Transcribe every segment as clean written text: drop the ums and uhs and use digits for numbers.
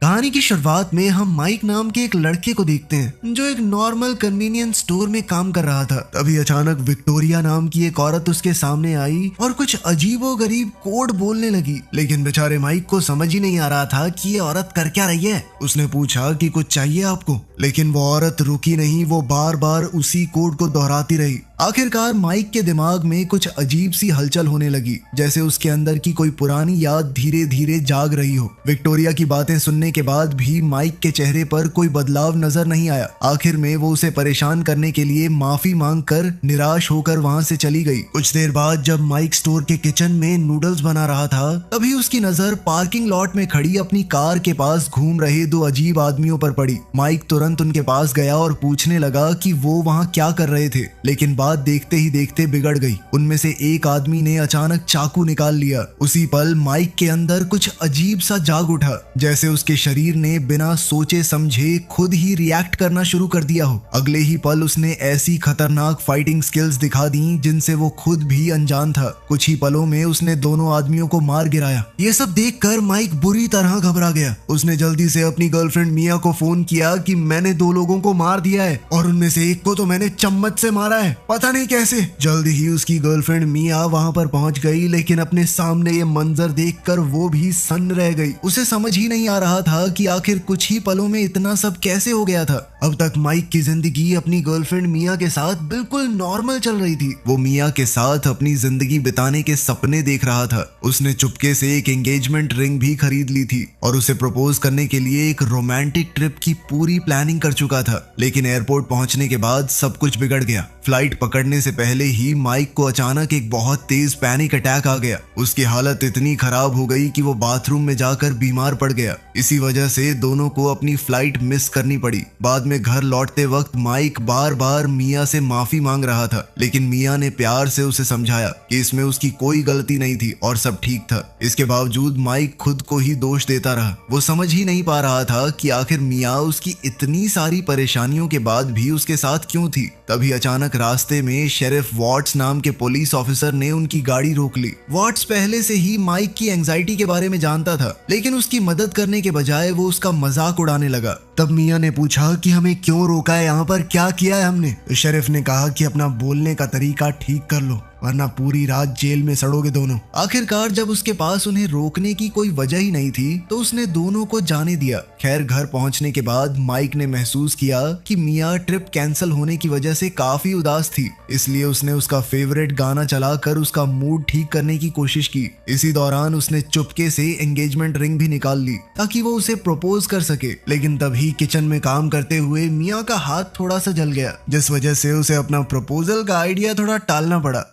कहानी की शुरुआत में हम माइक नाम के एक लड़के को देखते हैं जो एक नॉर्मल कन्वीनियंस स्टोर में काम कर रहा था। तभी अचानक विक्टोरिया नाम की एक औरत उसके सामने आई और कुछ अजीबोगरीब कोड बोलने लगी, लेकिन बेचारे माइक को समझ ही नहीं आ रहा था कि ये औरत कर क्या रही है। उसने पूछा कि कुछ चाहिए आपको, लेकिन वो औरत रुकी नहीं, वो बार बार उसी कोड को दोहराती रही। आखिरकार माइक के दिमाग में कुछ अजीब सी हलचल होने लगी, जैसे उसके अंदर की कोई पुरानी याद धीरे धीरे जाग रही हो। विक्टोरिया की बातें सुनने के बाद भी माइक के चेहरे पर कोई बदलाव नजर नहीं आया। आखिर में वो उसे परेशान करने के लिए माफी मांगकर निराश होकर वहां से चली गई। कुछ देर बाद जब माइक स्टोर के किचन में नूडल्स बना रहा था, तभी उसकी नजर पार्किंग लॉट में खड़ी अपनी कार के पास घूम रहे दो अजीब आदमियों पर पड़ी। माइक तुरंत उनके पास गया और पूछने लगा कि वो वहां क्या कर रहे थे, लेकिन बात देखते ही देखते बिगड़ गई। उनमें से एक आदमी ने अचानक चाकू निकाल लिया। उसी पल माइक के अंदर कुछ अजीब सा जाग उठा, जैसे उसके शरीर ने बिना सोचे समझे खुद ही रिएक्ट करना शुरू कर दिया हो। अगले ही पल उसने ऐसी खतरनाक फाइटिंग स्किल्स दिखा दी जिनसे वो खुद भी अनजान था। कुछ ही पलों में उसने दोनों आदमियों को मार गिराया। ये सब देखकर माइक बुरी तरह घबरा गया। उसने जल्दी से अपनी गर्लफ्रेंड मिया को फोन किया कि मैंने 2 लोगों को मार दिया है और उनमें से एक को तो मैंने चम्मच से मारा है, पता नहीं कैसे। जल्दी ही उसकी गर्लफ्रेंड मिया वहां पर पहुंच गई, लेकिन अपने सामने ये मंजर देखकर वो भी सन्न रह गई। उसे समझ ही नहीं आ रहा था कि आखिर कुछ ही पलों में इतना सब कैसे हो गया था। अब तक माइक की जिंदगी अपनी गर्लफ्रेंड मिया के साथ बिल्कुल नॉर्मल चल रही थी। वो मिया के साथ अपनी जिंदगी बिताने के सपने देख रहा था। उसने चुपके से एक एंगेजमेंट रिंग भी खरीद ली थी और उसे प्रपोज करने के लिए एक रोमांटिक ट्रिप की पूरी प्लानिंग कर चुका था। लेकिन एयरपोर्ट पहुंचने के बाद सब कुछ बिगड़ गया। फ्लाइट पकड़ने से पहले ही माइक को अचानक एक बहुत तेज पैनिक अटैक आ गया। उसकी हालत इतनी खराब हो गई कि वो बाथरूम में जाकर बीमार पड़ गया। इसी वजह से दोनों को अपनी फ्लाइट मिस करनी पड़ी। बाद में घर लौटते वक्त माइक बार बार मिया से माफी मांग रहा था, लेकिन मिया ने प्यार से उसे समझाया कि इसमें उसकी कोई गलती नहीं थी और सब ठीक था। इसके बावजूद माइक खुद को ही दोष देता रहा। वो समझ ही नहीं पा रहा था कि आखिर मिया उसकी इतनी सारी परेशानियों के बाद भी उसके साथ क्यों थी। तभी अचानक रास्ते में शेरिफ वॉट्स नाम के पुलिस ऑफिसर ने उनकी गाड़ी रोक ली। वॉट्स पहले से ही माइक की एंजाइटी के बारे में जानता था, लेकिन उसकी मदद करने के बजाय वो उसका मजाक उड़ाने लगा। तब मिया ने पूछा कि हमें क्यों रोका है, यहाँ पर क्या किया है हमने। शेरिफ ने कहा कि अपना बोलने का तरीका ठीक कर लो, वरना पूरी रात जेल में सड़ोगे दोनों। आखिरकार जब उसके पास उन्हें रोकने की कोई वजह ही नहीं थी, तो उसने दोनों को जाने दिया। खैर घर पहुंचने के बाद माइक ने महसूस किया कि मिया ट्रिप कैंसिल होने की वजह से काफी उदास थी, इसलिए उसने उसका फेवरेट गाना चलाकर उसका मूड ठीक करने की कोशिश की। इसी दौरान उसने चुपके से एंगेजमेंट रिंग भी निकाल ली ताकि वो उसे प्रपोज कर सके। लेकिन तभी किचन में काम करते हुए मिया का हाथ थोड़ा सा जल गया, जिस वजह से उसे अपना प्रपोजल का आइडिया थोड़ा टालना पड़ा।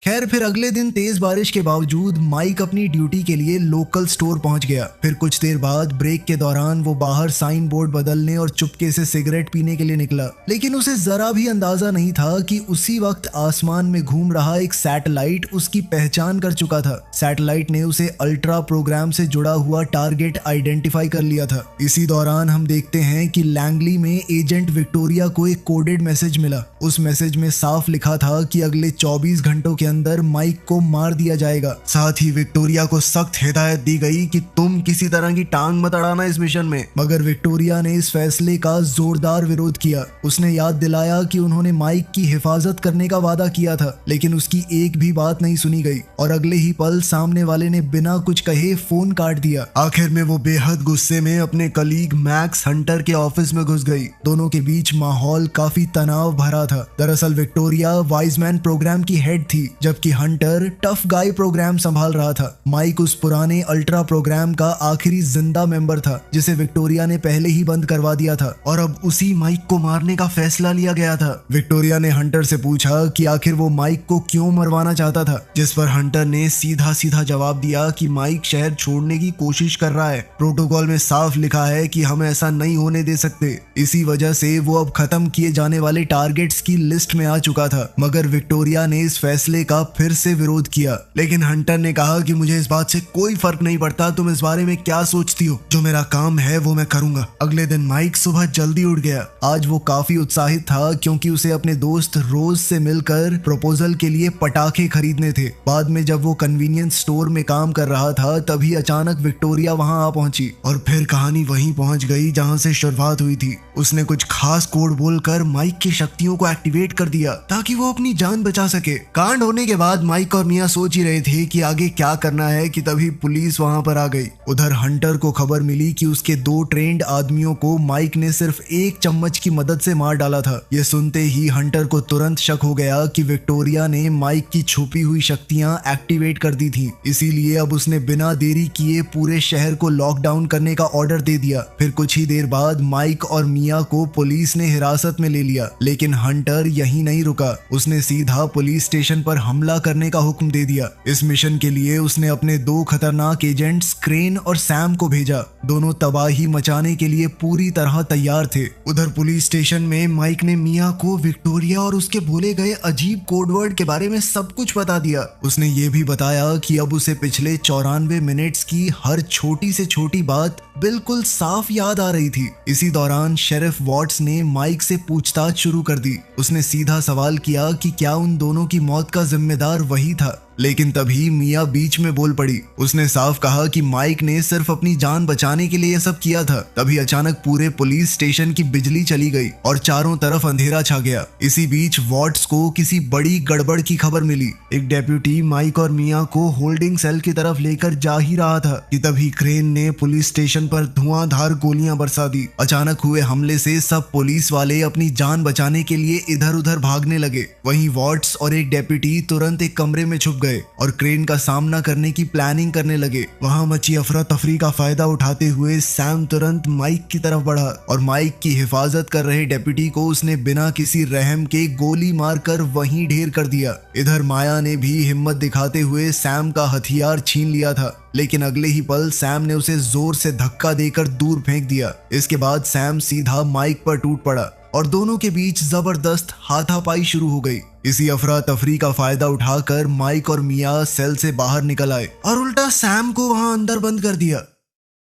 खैर फिर अगले दिन तेज बारिश के बावजूद माइक अपनी ड्यूटी के लिए लोकल स्टोर पहुंच गया। फिर कुछ देर बाद ब्रेक के दौरान वो बाहर साइन बोर्ड बदलने और चुपके से सिगरेट पीने के लिए निकला, लेकिन उसे जरा भी अंदाजा नहीं था कि उसी वक्त आसमान में घूम रहा एक सैटेलाइट उसकी पहचान कर चुका था। सैटेलाइट ने उसे अल्ट्रा प्रोग्राम से जुड़ा हुआ टारगेट आइडेंटिफाई कर लिया था। इसी दौरान हम देखते हैं कि लैंगली में एजेंट विक्टोरिया को एक कोडेड मैसेज मिला। उस मैसेज में साफ लिखा था कि अगले 24 घंटों के अंदर माइक को मार दिया जाएगा। साथ ही विक्टोरिया को सख्त हिदायत दी गई कि तुम किसी तरह की टांग मत अड़ाना इस मिशन में। मगर विक्टोरिया ने इस फैसले का जोरदार विरोध किया। उसने याद दिलाया कि उन्होंने माइक की हिफाजत करने का वादा किया था, लेकिन उसकी एक भी बात नहीं सुनी गई और अगले ही पल सामने वाले ने बिना कुछ कहे फोन काट दिया। आखिर में वो बेहद गुस्से में अपने कलीग मैक्स हंटर के ऑफिस में घुस गई। दोनों के बीच माहौल काफी तनाव भरा था। दरअसल विक्टोरिया वाइजमैन प्रोग्राम की हेड थी, जबकि हंटर टफ गाय प्रोग्राम संभाल रहा था। माइक उस पुराने अल्ट्रा प्रोग्राम का आखिरी जिंदा मेंबर था जिसे विक्टोरिया ने पहले ही बंद करवा दिया था और अब उसी माइक को मारने का फैसला लिया गया था। विक्टोरिया ने हंटर से पूछा कि आखिर वो माइक को क्यों मरवाना चाहता था, जिस पर हंटर ने सीधा सीधा जवाब दिया कि माइक शहर छोड़ने की कोशिश कर रहा है। प्रोटोकॉल में साफ लिखा है कि हम ऐसा नहीं होने दे सकते। इसी वजह से वो अब खत्म किए जाने वाले टारगेट्स की लिस्ट में आ चुका था। मगर विक्टोरिया ने इस फैसले का फिर से विरोध किया, लेकिन हंटर ने कहा कि मुझे इस बात से कोई फर्क नहीं पड़ता, तुम इस बारे में क्या सोचती हो, जो मेरा काम है वो मैं करूंगा। अगले दिन माइक सुबह जल्दी उठ गया। आज वो काफी उत्साहित था क्योंकि उसे अपने दोस्त रोज से मिलकर प्रपोजल के लिए पटाखे खरीदने थे। बाद में जब वो कन्वीनियंस स्टोर में काम कर रहा था तभी अचानक विक्टोरिया वहां आ पहुंची और फिर कहानी वहीं पहुंच गई जहां से शुरुआत हुई थी। उसने कुछ खास कोड बोलकर माइक की शक्तियों को एक्टिवेट कर दिया ताकि वो अपनी जान बचा सके। कांड होने के बाद माइक और मिया सोच ही रहे थे कि आगे क्या करना है कि तभी पुलिस वहां पर आ गई। उधर हंटर को खबर मिली कि उसके 2 ट्रेंड आदमियों को माइक ने सिर्फ 1 चम्मच की मदद से मार डाला था। ये सुनते ही हंटर को तुरंत शक हो गया कि विक्टोरिया ने माइक की छुपी हुई शक्तियां एक्टिवेट कर दी थी, इसीलिए अब उसने बिना देरी किए पूरे शहर को लॉकडाउन करने का ऑर्डर दे दिया। फिर कुछ ही देर बाद माइक और मिया को पुलिस ने हिरासत में ले लिया, लेकिन हंटर यहीं नहीं रुका। उसने सीधा पुलिस स्टेशन पर हमला करने का हुक्म दे दिया। इस मिशन के लिए उसने अपने 2 खतरनाक एजेंट्स क्रेन और सैम को भेजा। दोनों तबाही मचाने के लिए पूरी तरह तैयार थे। उधर पुलिस स्टेशन में माइक ने मिया को विक्टोरिया और उसके बोले गए अजीब कोडवर्ड के बारे में सब कुछ बता दिया। उसने ये भी बताया कि अब उसे पिछले 94 मिनट्स की हर छोटी से छोटी बात बिल्कुल साफ याद आ रही थी। इसी दौरान शेरिफ वॉट्स ने माइक से पूछताछ शुरू कर दी। उसने सीधा सवाल किया कि क्या उन दोनों की मौत का जिम्मेदार वही था, लेकिन तभी मिया बीच में बोल पड़ी। उसने साफ कहा कि माइक ने सिर्फ अपनी जान बचाने के लिए यह सब किया था। तभी अचानक पूरे पुलिस स्टेशन की बिजली चली गई और चारों तरफ अंधेरा छा गया। इसी बीच वॉट्स को किसी बड़ी गड़बड़ की खबर मिली। एक डेप्यूटी माइक और मिया को होल्डिंग सेल की तरफ लेकर जा ही रहा था कि तभी क्रेन ने पुलिस स्टेशन पर धुआंधार गोलियां बरसा दी। अचानक हुए हमले से सब पुलिस वाले अपनी जान बचाने के लिए इधर उधर भागने लगे। वहीं वॉट्स और एक डेप्यूटी तुरंत एक कमरे में छुप गए और क्रेन का सामना करने की प्लानिंग करने लगे। वहां मची अफरा तफरी का फायदा उठाते हुए सैम तुरंत माइक की तरफ बढ़ा और माइक की हिफाजत कर रहे डेप्यूटी को उसने बिना किसी रहम के गोली मारकर वहीं ढेर कर दिया। इधर माया ने भी हिम्मत दिखाते हुए सैम का हथियार छीन लिया था, लेकिन अगले ही पल सैम ने उसे जोर से धक्का देकर दूर फेंक दिया। इसके बाद सैम सीधा माइक पर टूट पड़ा और दोनों के बीच जबरदस्त हाथापाई शुरू हो गई। इसी अफरा तफरी का फायदा उठाकर माइक और मिया सेल से बाहर निकल आए और उल्टा सैम को वहां अंदर बंद कर दिया।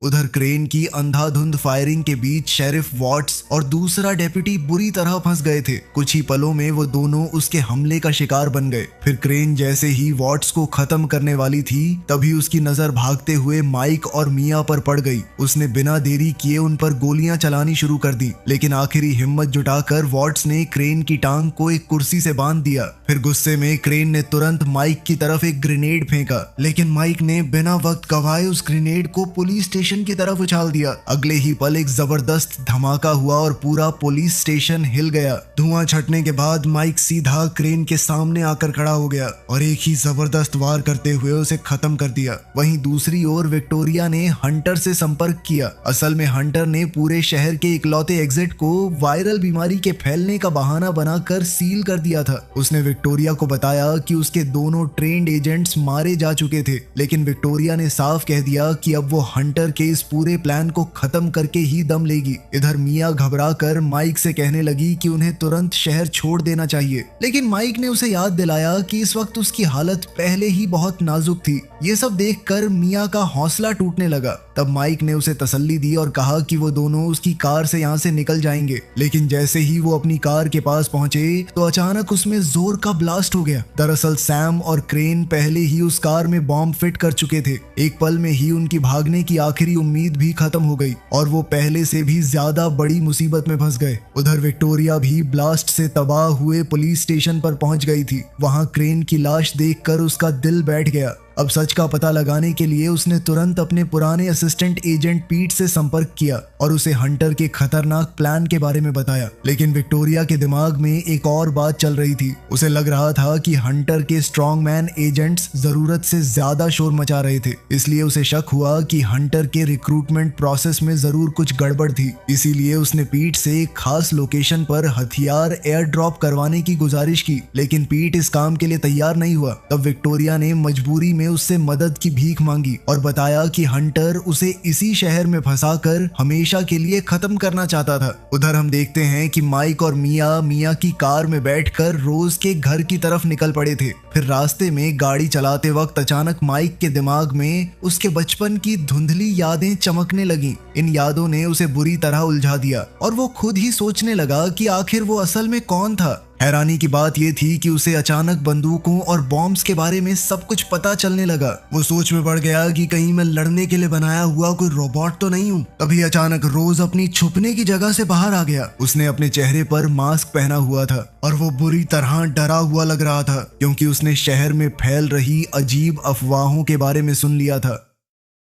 उधर क्रेन की अंधाधुंध फायरिंग के बीच शेरिफ वॉट्स और दूसरा डेप्यूटी बुरी तरह फंस गए थे। कुछ ही पलों में वो दोनों उसके हमले का शिकार बन गए। फिर क्रेन जैसे ही वॉट्स को खत्म करने वाली थी तभी उसकी नजर भागते हुए माइक और मिया पर पड़ गई। उसने बिना देरी किए उन पर गोलियां चलानी शुरू कर दी, लेकिन आखिरी हिम्मत जुटाकर वॉट्स ने क्रेन की टांग को एक कुर्सी से बांध दिया। फिर गुस्से में क्रेन ने तुरंत माइक की तरफ एक ग्रेनेड फेंका, लेकिन माइक ने बिना वक्त गवाए उस ग्रेनेड को पुलिस स्टेशन की तरफ उछाल दिया। अगले ही पल एक जबरदस्त धमाका हुआ और पूरा पुलिस स्टेशन हिल गया। धुआं छटने के बाद माइक सीधा क्रेन के सामने आकर खड़ा हो गया और एक ही जबरदस्त वार करते हुए उसे खत्म कर दिया। वहीं दूसरी ओर विक्टोरिया ने हंटर से संपर्क किया। असल में हंटर ने पूरे शहर के इकलौते एग्जिट को वायरल बीमारी के फैलने का बहाना बनाकर सील कर दिया था। उसने विक्टोरिया को बताया कि उसके दोनों ट्रेंड एजेंट्स मारे जा चुके थे, लेकिन विक्टोरिया ने साफ कह दिया कि अब वो हंटर के इस पूरे प्लान को खत्म करके ही दम लेगी। इधर मिया घबराकर माइक से कहने लगी कि उन्हें तुरंत शहर छोड़ देना चाहिए, लेकिन माइक ने उसे याद दिलाया कि इस वक्त उसकी हालत पहले ही बहुत नाजुक थी। ये सब देखकर मिया का हौसला टूटने लगा। तब माइक ने उसे तसल्ली दी और कहा कि वो दोनों उसकी कार से यहाँ से निकल जाएंगे। लेकिन जैसे ही वो अपनी कार के पास पहुंचे तो अचानक उसमें जोर का ब्लास्ट हो गया। दरअसल सैम और क्रेन पहले ही उस कार में बॉम्ब फिट कर चुके थे। एक पल में ही उनकी भागने की आखिरी उम्मीद भी खत्म हो गई और वो पहले से भी ज्यादा बड़ी मुसीबत में फंस गए। उधर विक्टोरिया भी ब्लास्ट से तबाह हुए पुलिस स्टेशन पर पहुंच गई थी। वहां क्रेन की लाश देखकर उसका दिल बैठ गया। अब सच का पता लगाने के लिए उसने तुरंत अपने पुराने असिस्टेंट एजेंट पीट से संपर्क किया और उसे हंटर के खतरनाक प्लान के बारे में बताया। लेकिन विक्टोरिया के दिमाग में एक और बात चल रही थी। उसे लग रहा था कि हंटर के स्ट्रॉन्ग मैन एजेंट्स जरूरत से ज्यादा शोर मचा रहे थे, इसलिए उसे शक हुआ कि हंटर के रिक्रूटमेंट प्रोसेस में जरूर कुछ गड़बड़ थी। इसीलिए उसने पीट से एक खास लोकेशन पर हथियार एयर ड्रॉप करवाने की गुजारिश की, लेकिन पीट इस काम के लिए तैयार नहीं हुआ। तब विक्टोरिया ने मजबूरी में ने उससे मदद की भीख मांगी और बताया कि हंटर उसे इसी शहर में फंसाकर हमेशा के लिए खत्म करना चाहता था। उधर हम देखते हैं कि माइक और मिया की कार में बैठकर रोज के घर की तरफ निकल पड़े थे। फिर रास्ते में गाड़ी चलाते वक्त अचानक माइक के दिमाग में उसके बचपन की धुंधली यादें चमकने लगी। इन यादों ने उसे बुरी तरह उलझा दिया और वो खुद ही सोचने लगा कि आखिर वो असल में कौन था। हैरानी की बात यह थी कि उसे अचानक बंदूकों और बॉम्ब्स के बारे में सब कुछ पता चलने लगा। वो सोच में पड़ गया कि कहीं मैं लड़ने के लिए बनाया हुआ कोई रोबोट तो नहीं हूँ। तभी अचानक रोज अपनी छुपने की जगह से बाहर आ गया। उसने अपने चेहरे पर मास्क पहना हुआ था और वो बुरी तरह डरा हुआ लग रहा था, क्योंकि उसने शहर में फैल रही अजीब अफवाहों के बारे में सुन लिया था।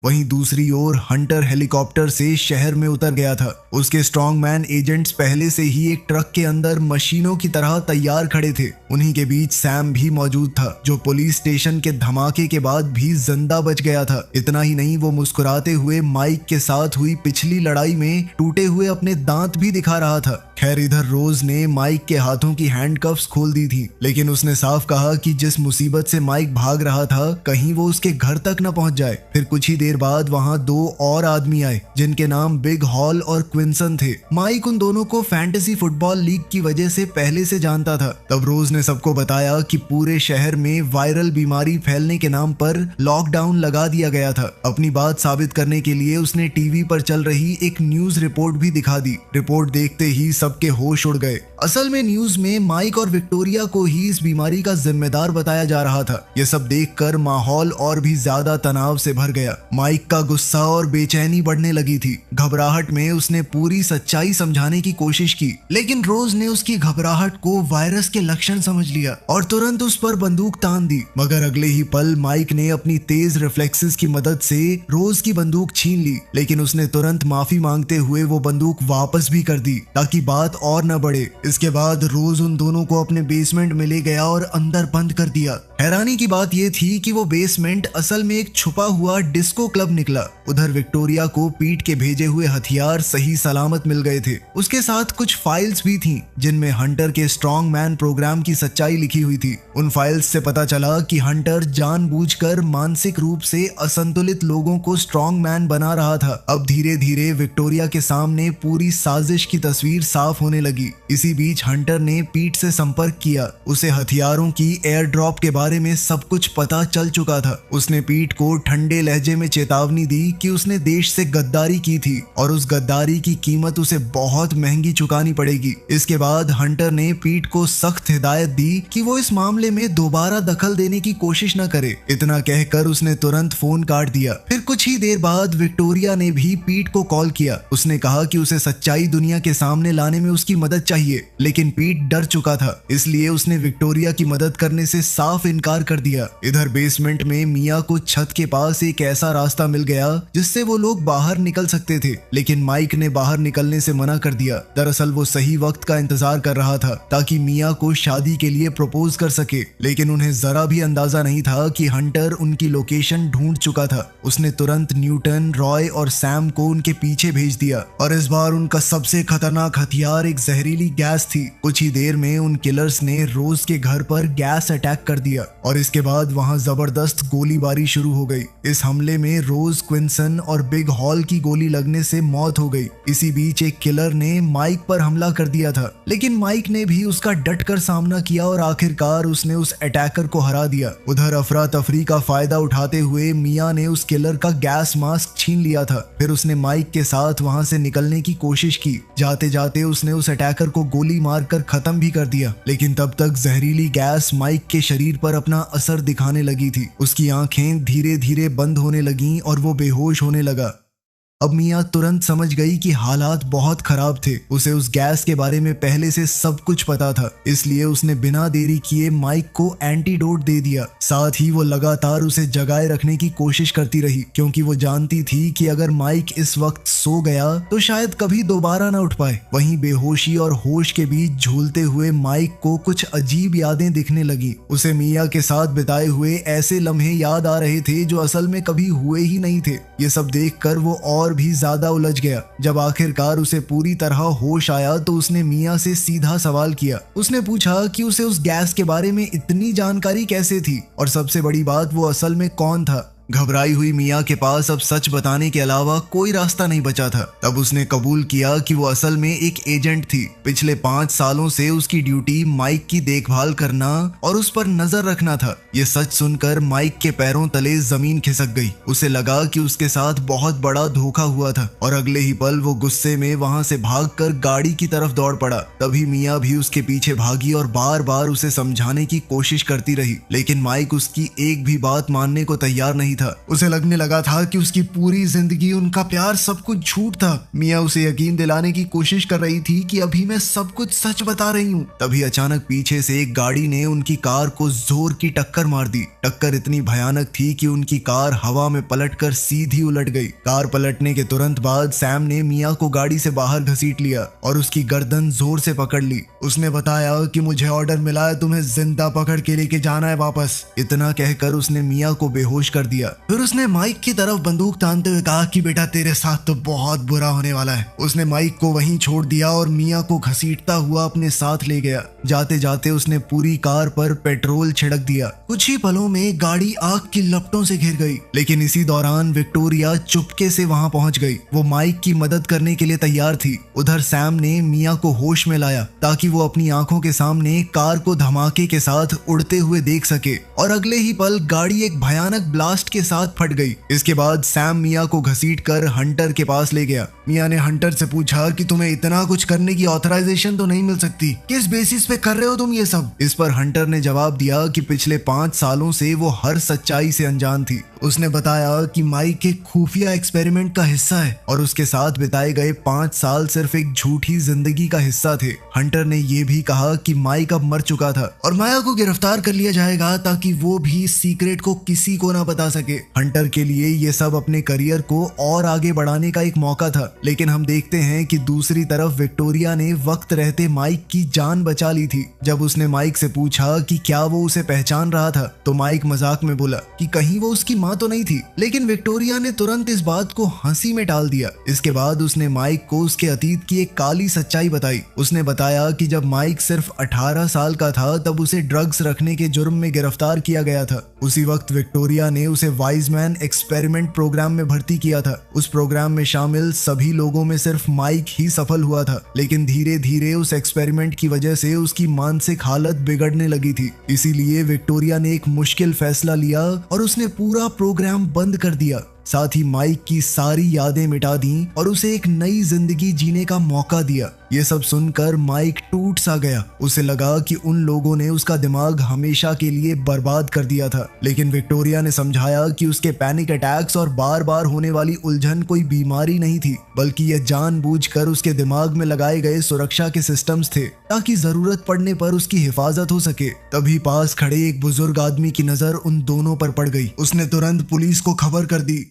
वहीं दूसरी ओर हंटर हेलीकॉप्टर से शहर में उतर गया था। उसके स्ट्रॉन्गमैन एजेंट्स पहले से ही एक ट्रक के अंदर मशीनों की तरह तैयार खड़े थे। उन्हीं के बीच सैम भी मौजूद था, जो पुलिस स्टेशन के धमाके के बाद भी जिंदा बच गया था। इतना ही नहीं, वो मुस्कुराते हुए माइक के साथ हुई पिछली लड़ाई में टूटे हुए अपने दांत भी दिखा रहा था। खैर, इधर रोज ने माइक के हाथों की हैंडकफ्स खोल दी थी, लेकिन उसने साफ कहा कि जिस मुसीबत से माइक भाग रहा था, कहीं वो उसके घर तक न पहुंच जाए। फिर कुछ ही देर बाद वहां दो और आदमी आए, जिनके नाम बिग हॉल और क्विंसन थे। माइक उन दोनों को फैंटेसी फुटबॉल लीग की वजह से पहले से जानता था। तब रोज ने सबको बताया कि पूरे शहर में वायरल बीमारी फैलने के नाम पर लॉकडाउन लगा दिया गया था। अपनी बात साबित करने के लिए उसने टीवी पर चल रही एक न्यूज रिपोर्ट भी दिखा दी। रिपोर्ट देखते ही सबके होश उड़ गए। असल में न्यूज में माइक और विक्टोरिया को ही इस बीमारी का जिम्मेदार बताया जा रहा था। यह सब देखकर माहौल और भी ज्यादा तनाव से भर गया। माइक का गुस्सा और बेचैनी बढ़ने लगी थी। घबराहट में उसने पूरी सच्चाई समझाने की कोशिश की, लेकिन रोज ने उसकी घबराहट को वायरस के लक्षण समझ लिया और तुरंत उस पर बंदूक तान दी। मगर अगले ही पल माइक ने अपनी तेज रिफ्लेक्सेस की मदद से रोज की बंदूक छीन ली, लेकिन उसने तुरंत माफी मांगते हुए वो बंदूक वापस भी कर दी ताकि बात और न बढ़े। इसके बाद रोज उन दोनों को अपने बेसमेंट में ले गया और अंदर बंद कर दिया। हैरानी की बात यह थी कि वो बेसमेंट असल में एक छुपा हुआ डिस्को क्लब निकला। उधर विक्टोरिया को पीट के भेजे हुए हथियार सही सलामत मिल गए थे। उसके साथ कुछ फाइल्स भी थीं, जिनमें हंटर के स्ट्रॉन्ग मैन प्रोग्राम की सच्चाई लिखी हुई थी। उन फाइल्स से पता चला कि हंटर जानबूझकर मानसिक रूप से असंतुलित लोगों को स्ट्रॉन्ग मैन बना रहा था। अब धीरे धीरे विक्टोरिया के सामने पूरी साजिश की तस्वीर साफ होने लगी। इसी बीच हंटर ने पीट से संपर्क किया। उसे हथियारों की एयर ड्रॉप के बारे में सब कुछ पता चल चुका था। उसने पीट को ठंडे लहजे में चेतावनी दी कि उसने देश से गद्दारी की थी और उस गद्दारी की कीमत उसे बहुत महंगी चुकानी पड़ेगी। इसके बाद हंटर ने पीट को सख्त हिदायत दी कि वो इस मामले में दोबारा दखल देने की कोशिश न करे। इतना कहकर उसने तुरंत फोन काट दिया। फिर कुछ ही देर बाद विक्टोरिया ने भी पीट को कॉल किया। उसने कहा कि उसे सच्चाई दुनिया के सामने लाने में उसकी मदद चाहिए, लेकिन पीट डर चुका था, इसलिए उसने विक्टोरिया की मदद करने से साफ इनकार कर दिया। इधर बेसमेंट में मिया को छत के पास एक ऐसा रास्ता मिल गया जिससे वो लोग बाहर निकल सकते थे, लेकिन माइक ने बाहर निकलने से मना कर दिया। दरअसल वो सही वक्त का इंतजार कर रहा था ताकि मिया को शादी के लिए प्रपोज कर सके, लेकिन उन्हें जरा भी अंदाजा नहीं था कि हंटर उनकी लोकेशन ढूंढ चुका था। उसने तुरंत न्यूटन, रॉय और सैम को उनके पीछे भेज दिया और इस बार उनका सबसे खतरनाक हथियार एक जहरीली गैस थी। कुछ ही देर में उन किलर्स ने रोज के घर पर गैस अटैक कर दिया और इसके बाद वहां जबरदस्त गोलीबारी शुरू हो गई। इस हमले में रोज, क्विंसन और बिग हॉल की गोली लगने से मौत हो गई। इसी बीच एक किलर ने माइक पर हमला कर दिया था, लेकिन माइक ने भी उसका डटकर सामना किया और आखिरकार उसने उस अटैकर को हरा दिया। उधर अफरा तफरी का फायदा उठाते हुए मिया ने उस किलर का गैस मास्क छीन लिया था। फिर उसने माइक के साथ वहां से निकलने की कोशिश की। जाते जाते उसने उस अटैकर को गोली मारकर खत्म भी कर दिया, लेकिन तब तक जहरीली गैस माइक के शरीर पर अपना असर दिखाने लगी थी। उसकी आंखें धीरे धीरे बंद होने लगीं और वो बेहोश होने लगा। अब मिया तुरंत समझ गई कि हालात बहुत खराब थे। उसे उस गैस के बारे में पहले से सब कुछ पता था, इसलिए उसने बिना देरी किए माइक को एंटीडोट दे दिया। साथ ही वो लगातार उसे जगाए रखने की कोशिश करती रही, क्योंकि वो जानती थी कि अगर माइक इस वक्त सो गया तो शायद कभी दोबारा ना उठ पाए। वहीं बेहोशी और होश के बीच झूलते हुए माइक को कुछ अजीब यादें दिखने लगी। उसे मिया के साथ बिताए हुए ऐसे लम्हे याद आ रहे थे जो असल में कभी हुए ही नहीं थे। ये सब देखकर वो और और भी ज्यादा उलझ गया। जब आखिरकार उसे पूरी तरह होश आया तो उसने मिया से सीधा सवाल किया। उसने पूछा कि उसे उस गैस के बारे में इतनी जानकारी कैसे थी और सबसे बड़ी बात, वो असल में कौन था। घबराई हुई मिया के पास अब सच बताने के अलावा कोई रास्ता नहीं बचा था। तब उसने कबूल किया कि वो असल में एक एजेंट थी। पिछले 5 सालों से उसकी ड्यूटी माइक की देखभाल करना और उस पर नजर रखना था। ये सच सुनकर माइक के पैरों तले जमीन खिसक गई। उसे लगा कि उसके साथ बहुत बड़ा धोखा हुआ था और अगले ही पल वो गुस्से में वहां से भागकर गाड़ी की तरफ दौड़ पड़ा। तभी मिया भी उसके पीछे भागी और बार बार उसे समझाने की कोशिश करती रही, लेकिन माइक उसकी एक भी बात मानने को तैयार नहीं था। उसे लगने लगा था कि उसकी पूरी जिंदगी, उनका प्यार सब कुछ झूठ था। मिया उसे यकीन दिलाने की कोशिश कर रही थी कि अभी मैं सब कुछ सच बता रही हूँ। तभी अचानक पीछे से एक गाड़ी ने उनकी कार को जोर की टक्कर मार दी। टक्कर इतनी भयानक थी कि उनकी कार हवा में पलटकर सीधी उलट गई। कार पलटने के तुरंत बाद सैम ने मिया को गाड़ी से बाहर घसीट लिया और उसकी गर्दन जोर से पकड़ ली। उसने बताया कि मुझे ऑर्डर मिला है, तुम्हें जिंदा पकड़ के लेके जाना है वापस। इतना कहकर उसने मिया को बेहोश कर दिया। फिर उसने माइक की तरफ बंदूक तानते हुए कहा कि बेटा, तेरे साथ तो बहुत बुरा होने वाला है। उसने माइक को वहीं छोड़ दिया और मिया को घसीटता हुआ अपने साथ ले गया। जाते जाते उसने पूरी कार पर पेट्रोल छिड़क दिया। कुछ ही पलों में गाड़ी आग की लपटों से घिर गई, लेकिन इसी दौरान विक्टोरिया चुपके से वहां पहुंच गई। वो माइक की मदद करने के लिए तैयार थी। उधर सैम ने मिया को होश में लाया ताकि वो अपनी आंखों के सामने कार को धमाके के साथ उड़ते हुए देख सके, और अगले ही पल गाड़ी एक भयानक ब्लास्ट के साथ फट गई। इसके बाद सैम मिया को घसीटकर हंटर के पास ले गया। मिया ने हंटर से पूछा कि तुम्हें इतना कुछ करने की ऑथराइजेशन तो नहीं मिल सकती, किस बेसिस पे कर रहे हो तुम ये सब। इस पर हंटर ने जवाब दिया कि पिछले 5 सालों से वो हर सच्चाई से अनजान थी। उसने बताया कि माइक एक खुफिया एक्सपेरिमेंट का हिस्सा है और उसके साथ बिताए गए 5 साल सिर्फ एक झूठी जिंदगी का हिस्सा थे। हंटर ने यह भी कहा कि माइक अब मर चुका था और माया को गिरफ्तार कर लिया जाएगा ताकि वो भी सीक्रेट को किसी को ना बता सके। हंटर के लिए ये सब अपने करियर को और आगे बढ़ाने का एक मौका था, लेकिन हम देखते हैं कि दूसरी तरफ विक्टोरिया ने वक्त रहते माइक की जान बचा ली थी। जब उसने माइक से पूछा कि क्या वो उसे पहचान रहा था, तो माइक मजाक में बोला कि कहीं वो उसकी माँ तो नहीं थी, लेकिन विक्टोरिया ने तुरंत इस बात को हंसी में टाल दिया। इसके बाद उसने माइक को उसके अतीत की एक काली सच्चाई बताई। उसने बताया कि जब माइक सिर्फ 18 साल का था तब उसे ड्रग्स रखने के जुर्म में गिरफ्तार किया गया था। उसी वक्त विक्टोरिया ने उसे वाइजमैन एक्सपेरिमेंट प्रोग्राम में भर्ती किया था। उस प्रोग्राम में शामिल सभी लोगों में सिर्फ माइक ही सफल हुआ था, लेकिन धीरे धीरे उस एक्सपेरिमेंट की वजह से उसकी मानसिक हालत बिगड़ने लगी थी। इसीलिए विक्टोरिया ने एक मुश्किल फैसला लिया और उसने पूरा प्रोग्राम बंद कर दिया। साथ ही माइक की सारी यादें मिटा दी और उसे एक नई जिंदगी जीने का मौका दिया। ये सब सुनकर माइक टूट सा गया। उसे लगा कि उन लोगों ने उसका दिमाग हमेशा के लिए बर्बाद कर दिया था, लेकिन विक्टोरिया ने समझाया कि उसके पैनिक अटैक्स और बार बार होने वाली उलझन कोई बीमारी नहीं थी, बल्कि यह जानबूझकर उसके दिमाग में लगाए गए सुरक्षा के सिस्टम्स थे ताकि जरूरत पड़ने पर उसकी हिफाजत हो सके। तभी पास खड़े एक बुजुर्ग आदमी की नजर उन दोनों पर पड़ गई। उसने तुरंत पुलिस को खबर कर दी।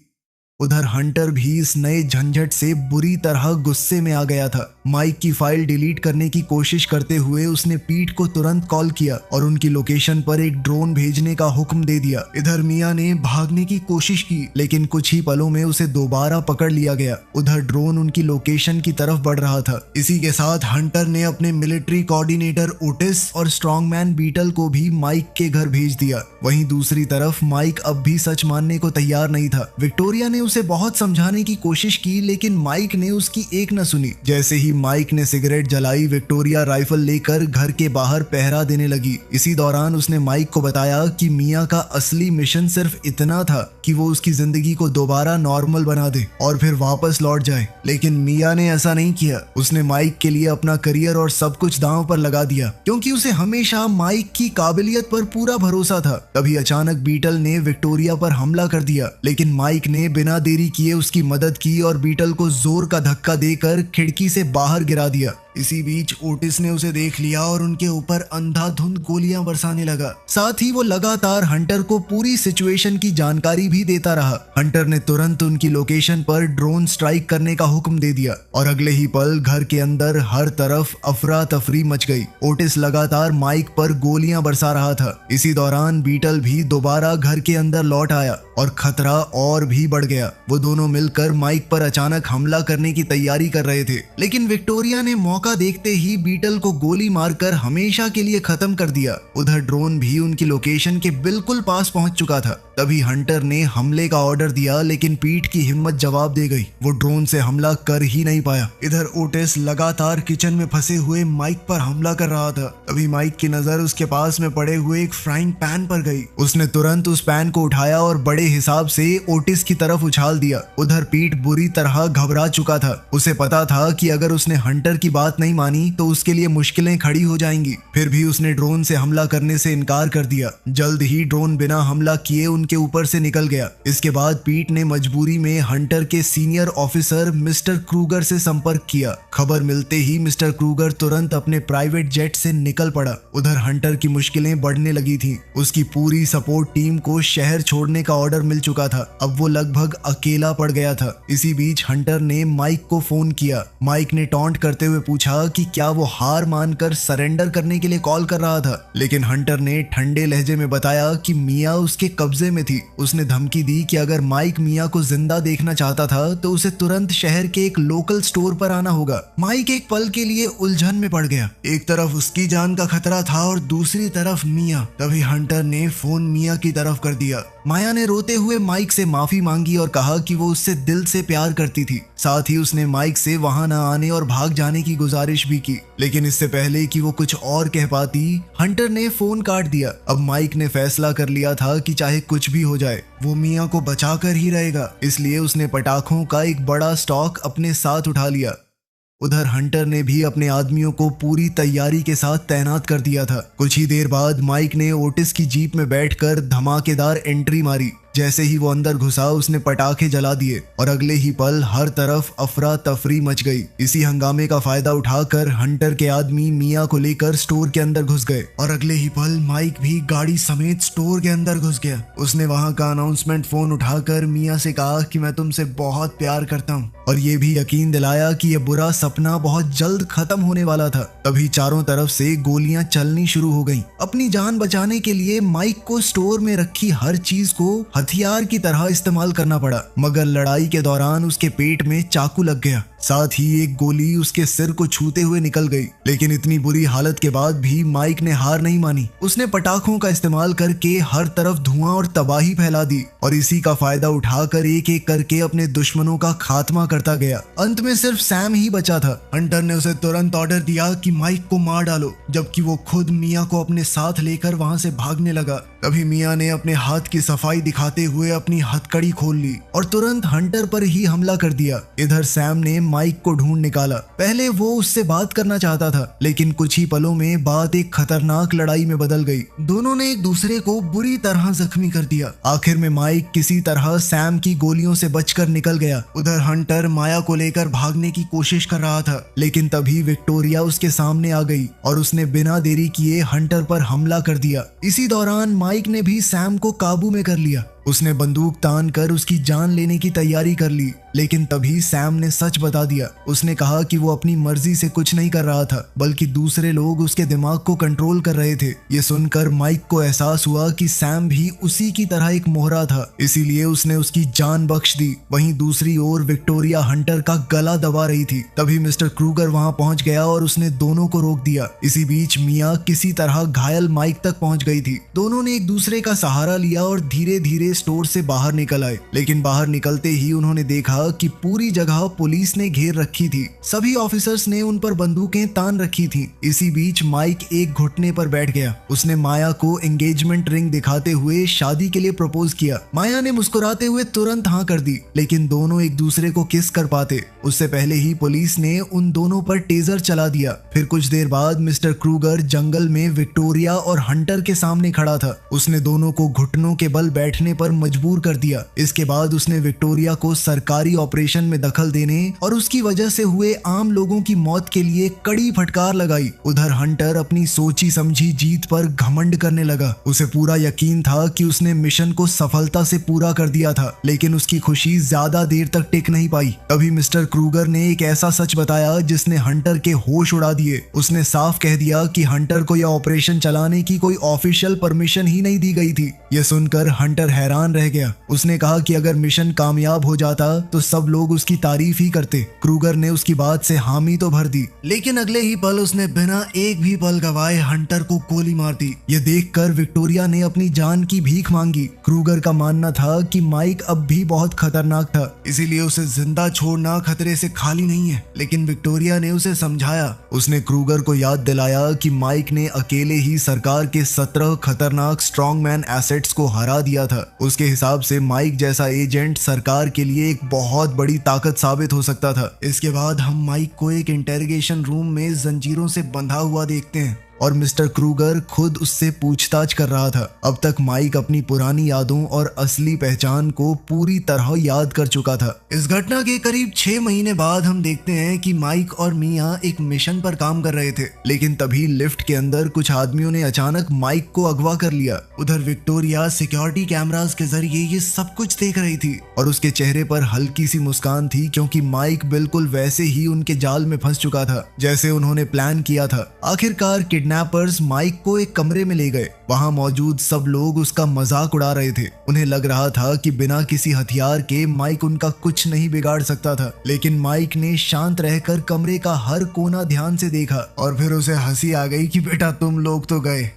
उधर हंटर भी इस नए झंझट से बुरी तरह गुस्से में आ गया था। माइक की फाइल डिलीट करने की कोशिश करते हुए उसने पीट को तुरंत कॉल किया और उनकी लोकेशन पर एक ड्रोन भेजने का हुक्म दे दिया। इधर मिया ने भागने की कोशिश की, लेकिन कुछ ही पलों में उसे दोबारा पकड़ लिया गया। उधर ड्रोन उनकी लोकेशन की तरफ बढ़ रहा था। इसी के साथ हंटर ने अपने मिलिट्री कोऑर्डिनेटर ओटिस और स्ट्रॉन्गमैन बीटल को भी माइक के घर भेज दिया। वहीं दूसरी तरफ माइक अब भी सच मानने को तैयार नहीं था। विक्टोरिया ने उसे बहुत समझाने की कोशिश की, लेकिन माइक ने उसकी एक न सुनी। जैसे ही माइक ने सिगरेट जलाई, विक्टोरिया राइफल लेकर घर के बाहर पहरा देने लगी। इसी दौरान उसने माइक को बताया कि मिया का असली मिशन सिर्फ इतना था कि वो उसकी जिंदगी को दोबारा नॉर्मल बना दे और फिर वापस लौट जाए। लेकिन मिया ने ऐसा नहीं किया। उसने माइक के लिए अपना करियर और सब कुछ दांव पर लगा दिया, क्योंकि उसे हमेशा माइक की काबिलियत पर पूरा भरोसा था। तभी अचानक बीटल ने विक्टोरिया पर हमला कर दिया, लेकिन माइक ने बिना देरी किए उसकी मदद की और बीटल को जोर का धक्का देकर खिड़की से बाहर गिरा दिया। इसी बीच ओटिस ने उसे देख लिया और उनके ऊपर अंधाधुंध गोलियां बरसाने लगा। साथ ही वो लगातार हंटर को पूरी सिचुएशन की जानकारी भी देता रहा। हंटर ने तुरंत उनकी लोकेशन पर ड्रोन स्ट्राइक करने का हुक्म दे दिया और अगले ही पल घर के अंदर हर तरफ अफरा तफरी मच गई। ओटिस लगातार माइक पर गोलियां बरसा रहा था। इसी दौरान बीटल भी दोबारा घर के अंदर लौट आया और खतरा और भी बढ़ गया। वो दोनों मिलकर माइक पर अचानक हमला करने की तैयारी कर रहे थे, लेकिन विक्टोरिया ने मौका देखते ही बीटल को गोली मारकर हमेशा के लिए खत्म कर दिया। उधर ड्रोन भी उनकी लोकेशन के बिल्कुल पास पहुंच चुका था। तभी हंटर ने हमले का ऑर्डर दिया, लेकिन पीट की हिम्मत जवाब दे गई। वो ड्रोन से हमला कर ही नहीं पाया। इधर ओटिस लगातार किचन में फंसे हुए माइक पर हमला कर रहा था। तभी माइक की नजर उसके पास में पड़े हुए एक फ्राइंग पैन पर गई। उसने तुरंत उस पैन को उठाया और बड़े हिसाब से ओटिस की तरफ उछाल दिया। उधर पीट बुरी तरह घबरा चुका था। उसे पता था कि अगर उसने हंटर की बात नहीं मानी तो उसके लिए मुश्किलें खड़ी हो जाएंगी। फिर भी उसने ड्रोन से हमला करने से इनकार कर दिया। जल्द ही ड्रोन बिना हमला किए उनके ऊपर से निकल गया। इसके बाद पीट ने मजबूरी में हंटर के सीनियर ऑफिसर मिस्टर क्रूगर से संपर्क किया। खबर मिलते ही मिस्टर क्रूगर तुरंत अपने प्राइवेट जेट से निकल पड़ा। उधर हंटर की मुश्किलें बढ़ने लगी थी। उसकी पूरी सपोर्ट टीम को शहर छोड़ने का ऑर्डर मिल चुका था। अब वो लगभग अकेला पड़ गया था। इसी बीच हंटर ने माइक को फोन किया। माइक ने टॉन्ट करते हुए पूछा कि क्या वो हार मानकर सरेंडर करने के लिए कॉल कर रहा था, लेकिन हंटर ने ठंडे लहजे में बताया कि मिया उसके कब्जे में थी। उसने धमकी दी कि अगर माइक मिया को जिंदा देखना चाहता था तो उसे तुरंत शहर के एक लोकल स्टोर पर आना होगा। माइक एक पल के लिए उलझन में पड़ गया। एक तरफ उसकी जान का खतरा था और दूसरी तरफ मिया। तभी हंटर ने फोन मिया की तरफ कर दिया। माया ने रोते हुए माइक से माफी मांगी और कहा कि वो उससे दिल से प्यार करती थी। साथ ही उसने माइक से वहां न आने और भाग जाने की गुजारिश भी की, लेकिन इससे पहले कि वो कुछ और कह पाती, हंटर ने फोन काट दिया। अब माइक ने फैसला कर लिया था कि चाहे कुछ भी हो जाए वो मिया को बचाकर ही रहेगा। इसलिए उसने पटाखों का एक बड़ा स्टॉक अपने साथ उठा लिया। उधर हंटर ने भी अपने आदमियों को पूरी तैयारी के साथ तैनात कर दिया था। कुछ ही देर बाद माइक ने ओटिस की जीप में बैठकर धमाकेदार एंट्री मारी। जैसे ही वो अंदर घुसा उसने पटाखे जला दिए और अगले ही पल हर तरफ अफरा तफरी मच गई। इसी हंगामे का फायदा उठाकर हंटर के आदमी मिया को लेकर स्टोर के अंदर घुस गए और अगले ही पल माइक भी गाड़ी समेत स्टोर के अंदर घुस गया। उसने वहां का अनाउंसमेंट फोन उठाकर मिया से कहा कि मैं तुमसे बहुत प्यार करता हूँ और ये भी यकीन दिलाया कि यह बुरा सपना बहुत जल्द खत्म होने वाला था। तभी चारों तरफ से गोलियां चलनी शुरू हो गईं। अपनी जान बचाने के लिए माइक को स्टोर में रखी हर चीज को हथियार की तरह इस्तेमाल करना पड़ा, मगर लड़ाई के दौरान उसके पेट में चाकू लग गया। साथ ही एक गोली उसके सिर को छूते हुए निकल गई। लेकिन इतनी बुरी हालत के बाद भी माइक ने हार नहीं मानी। उसने पटाखों का इस्तेमाल करके हर तरफ धुआं और तबाही फैला दी और इसी का फायदा उठाकर एक एक करके अपने दुश्मनों का खात्मा करता गया। अंत में सिर्फ सैम ही बचा था। हंटर ने उसे तुरंत ऑर्डर दिया कि माइक को मार डालो, जबकि वो खुद मिया को अपने साथ लेकर वहां से भागने लगा। तभी मिया ने अपने हाथ की सफाई दिखाते हुए अपनी हथकड़ी खोल ली और तुरंत हंटर पर ही हमला कर दिया। इधर सैम ने माइक को ढूंढ निकाला। पहले वो उससे बात करना चाहता था, लेकिन कुछ ही पलों में बात एक खतरनाक लड़ाई में बदल गई। दोनों ने एक दूसरे को बुरी तरह जख्मी कर दिया। आखिर में माइक किसी तरह सैम की गोलियों से बचकर निकल गया। उधर हंटर माया को लेकर भागने की कोशिश कर रहा था, लेकिन तभी विक्टोरिया उसके सामने आ गई और उसने बिना देरी किए हंटर पर हमला कर दिया। इसी दौरान माइक ने भी सैम को काबू में कर लिया। उसने बंदूक तान कर उसकी जान लेने की तैयारी कर ली, लेकिन तभी सैम ने सच बता दिया। उसने कहा कि वो अपनी मर्जी से कुछ नहीं कर रहा था, बल्कि दूसरे लोग उसके दिमाग को कंट्रोल कर रहे थे। ये सुनकर माइक को एहसास हुआ कि सैम भी उसी की तरह एक मोहरा था, इसीलिए उसने उसकी जान बख्श दी। वहीं दूसरी ओर विक्टोरिया हंटर का गला दबा रही थी। तभी मिस्टर क्रूगर वहां पहुंच गया और उसने दोनों को रोक दिया। इसी बीच मिया किसी तरह घायल माइक तक पहुंच गई थी। दोनों ने एक दूसरे का सहारा लिया और धीरे धीरे स्टोर से बाहर निकल आए, लेकिन बाहर निकलते ही उन्होंने देखा कि पूरी जगह पुलिस ने घेर रखी थी। सभी ऑफिसर्स ने उन पर बंदूकें तान रखी थी। इसी बीच माइक एक घुटने पर बैठ गया। उसने माया को एंगेजमेंट रिंग दिखाते हुए शादी के लिए प्रपोज किया। माया ने मुस्कुराते हुए तुरंत हाँ कर दी, लेकिन दोनों एक दूसरे को किस कर पाते उससे पहले ही पुलिस ने उन दोनों पर टेजर चला दिया। फिर कुछ देर बाद मिस्टर क्रूगर जंगल में विक्टोरिया और हंटर के सामने खड़ा था। उसने दोनों को घुटनों के बल बैठने पर मजबूर कर दिया। इसके बाद उसने विक्टोरिया को सरकारी ऑपरेशन में दखल देने और उसकी वजह से हुए आम लोगों की मौत के लिए कड़ी फटकार लगाई। उधर हंटर अपनी सोची समझी जीत पर घमंड करने लगा। उसे पूरा यकीन था कि उसने मिशन को सफलता से पूरा कर दिया था, लेकिन उसकी खुशी ज्यादा देर तक टिक नहीं पाई। तभी मिस्टर क्रूगर ने एक ऐसा सच बताया जिसने हंटर के होश उड़ा दिए। उसने साफ कह दिया कि हंटर को यह ऑपरेशन चलाने की कोई ऑफिशियल परमिशन ही नहीं दी गई थी। यह सुनकर हंटर हैरान रह गया। उसने कहा कि अगर मिशन कामयाब हो जाता तो सब लोग उसकी तारीफ ही करते। क्रूगर ने उसकी बात से हामी तो भर दी, लेकिन अगले ही पल उसने बिना एक भी पल गवाए हंटर को गोली मार दी। यह देखकर विक्टोरिया ने अपनी जान की भीख मांगी। क्रूगर का मानना था कि माइक अब भी बहुत खतरनाक था, इसीलिए उसे जिंदा छोड़ना खतरे से खाली नहीं है। लेकिन विक्टोरिया ने उसे समझाया। उसने क्रूगर को याद दिलाया कि माइक ने अकेले ही सरकार के 17 खतरनाक स्ट्रॉन्गमैन एसेट्स को हरा दिया था। उसके हिसाब से माइक जैसा एजेंट सरकार के लिए एक बहुत बड़ी ताकत साबित हो सकता था। इसके बाद हम माइक को एक इंटेरोगेशन रूम में जंजीरों से बंधा हुआ देखते हैं और मिस्टर क्रूगर खुद उससे पूछताछ कर रहा था। अब तक माइक अपनी पुरानी यादों और असली पहचान को पूरी तरह याद कर चुका था। इस घटना के करीब 6 महीने बाद हम देखते हैं कि माइक और मिया एक मिशन पर काम कर रहे थे, लेकिन तभी लिफ्ट के अंदर कुछ आदमियों ने अचानक माइक को अगवा कर लिया। उधर विक्टोरिया सिक्योरिटी कैमरास के जरिए ये सब कुछ देख रही थी और उसके चेहरे पर हल्की सी मुस्कान थी, क्योंकि माइक बिल्कुल वैसे ही उनके जाल में फंस चुका था जैसे उन्होंने प्लान किया था। आखिरकार किडनैपर्स माइक को एक कमरे में ले गए। वहां मौजूद सब लोग उसका मजाक उड़ा रहे थे। उन्हें लग रहा था कि बिना किसी हथियार के माइक उनका कुछ नहीं बिगाड़ सकता था, लेकिन माइक ने शांत रहकर कमरे का हर कोना ध्यान से देखा और फिर उसे हंसी आ गई कि बेटा तुम लोग तो गए,